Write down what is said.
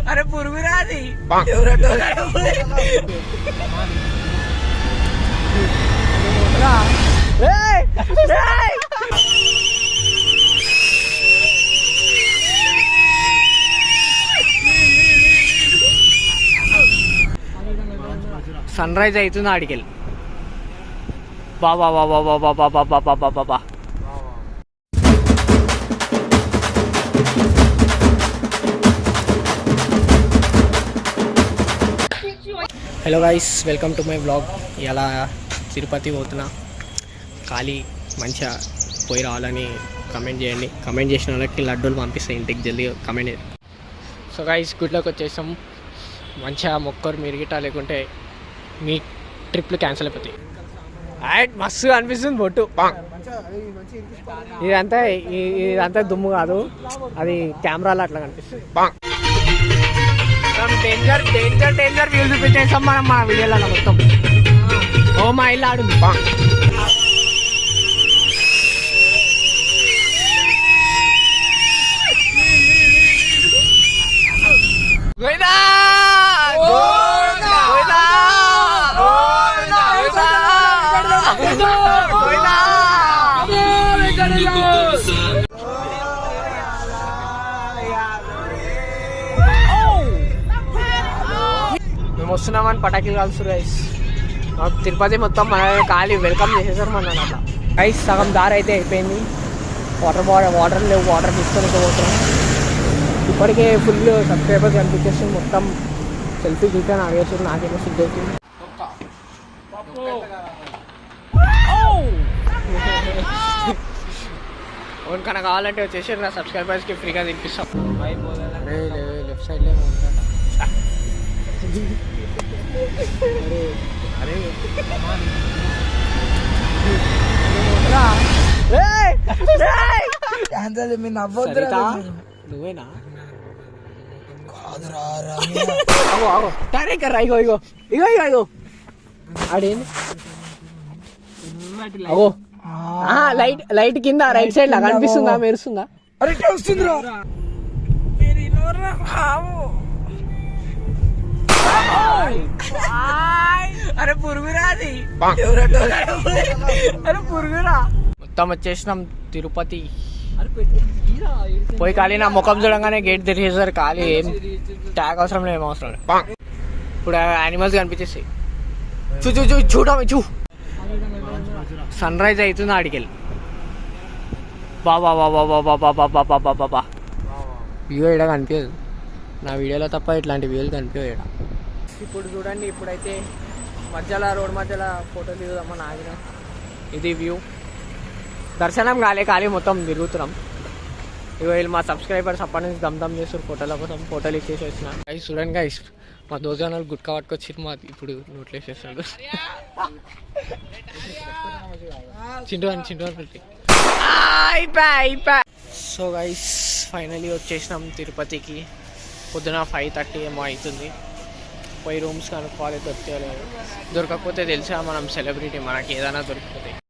అరే పురుగు రాది సన్ రైజ్ అవుతుంది ఆడికెళ్ళి బాబా బాబా బాబా బాబా బాబా బాబా. Hello guys, welcome to my vlog. ఇలా తిరుపతి పోతున్నా. ఖాళీ మంచిగా పోయి రావాలని కమెంట్ చేయండి. కమెంట్ చేసిన వాళ్ళకి లడ్డూలు పంపిస్తాయి ఇంటికి జల్దీ కమెంట్ చేయండి. సో గైస్, గుడ్లోకి వచ్చేసాం. మంచిగా మొక్కరు మిరిగిట, లేకుంటే మీ ట్రిప్లు క్యాన్సిల్ అయిపోతాయి. మస్తు అనిపిస్తుంది బొట్టు. ఇదంతా దుమ్ము కాదు, అది కెమెరాలో అట్లా కనిపిస్తుంది. డేంజర్ డేంజర్ డేంజర్ వ్యూ చూపించేసాం మనం మా వీడియోలలో మొత్తం. ఓ మా ఇల్లు ఆడుంది. మేము వస్తున్నామని పటాకీలు కాల్స్తారు గైస్. తిరుపతి మొత్తం మన ఖాళీ వెల్కమ్ చేసేసారు మన అట్లా గైస్. సగం దారి అయితే అయిపోయింది. వాటర్ లేవు, వాటర్ తీసుకొని పోతున్నాం. ఇప్పటికే ఫుల్ సబ్స్క్రైబర్స్ కనిపించేస్తుంది. మొత్తం సెల్ఫీ దిగాను అడిగేసారు. నాకేమో సిద్ధ అవుతుంది. ఎవరికైనా కావాలంటే వచ్చేసి నా సబ్స్క్రైబర్స్కి ఫ్రీగా తినిపిస్తాం. లెఫ్ట్ సైడ్లో నువ్వేనా ఇగో ఇగో ఇగో ఇగో ఇగో ఆడేంది అగో లైట్ కింద రైట్ సైడ్ లా కనిపిస్తుందా, మెరుస్తుందా? అరే పురుగురాది, అరే పురుగురా. మొత్తం వచ్చేసినాం తిరుపతి. పోయి ఖాళీ నా ముఖం చూడంగానే గేట్ తెరిచేసారు. ఖాళీ ఏం ట్యాగ్ అవసరం లేదు, ఏం అవసరం లేదు. ఇప్పుడు యానిమల్స్ కనిపించేస్తాయి. చూ సన్ రైజ్ అవుతుంది ఆడికెళ్ళి బాబా బాబా బాబా బాబా బాబా బాబా. వ్యూ ఇక్కడ కనిపించదు నా వీడియోలో తప్ప, ఇట్లాంటి వ్యూలు కనిపించవు ఇక్కడ. ఇప్పుడు చూడండి, ఇప్పుడైతే మధ్యలో రోడ్ మధ్యలో ఫోటోలు దిగుదామని ఆగిన. ఇది వ్యూ. దర్శనం ఖాళీ మొత్తం తిరుగుతున్నాం. ఇగో వీళ్ళు మా సబ్స్క్రైబర్స్ అప్పటి నుంచి దమ్ చేస్తారు ఫోటోల కోసం. ఫోటోలు ఇచ్చేసి వచ్చిన గైస్. చూడండి గైస్, మా దోజనాలు గుట్కా పట్టుకొచ్చి మా ఇప్పుడు నోట్లు వేసేస్తాడు. చింటూ పెట్టి. సో గైస్, ఫైనలీ వచ్చేసినాం తిరుపతికి. పొద్దున 5:30 ఏమో అవుతుంది. పోయి రూమ్స్ కనుక్కోవాలి, దొరకకపోతే తెలుసా మనం సెలబ్రిటీ, మనకి ఏదైనా దొరికిపోతాయి.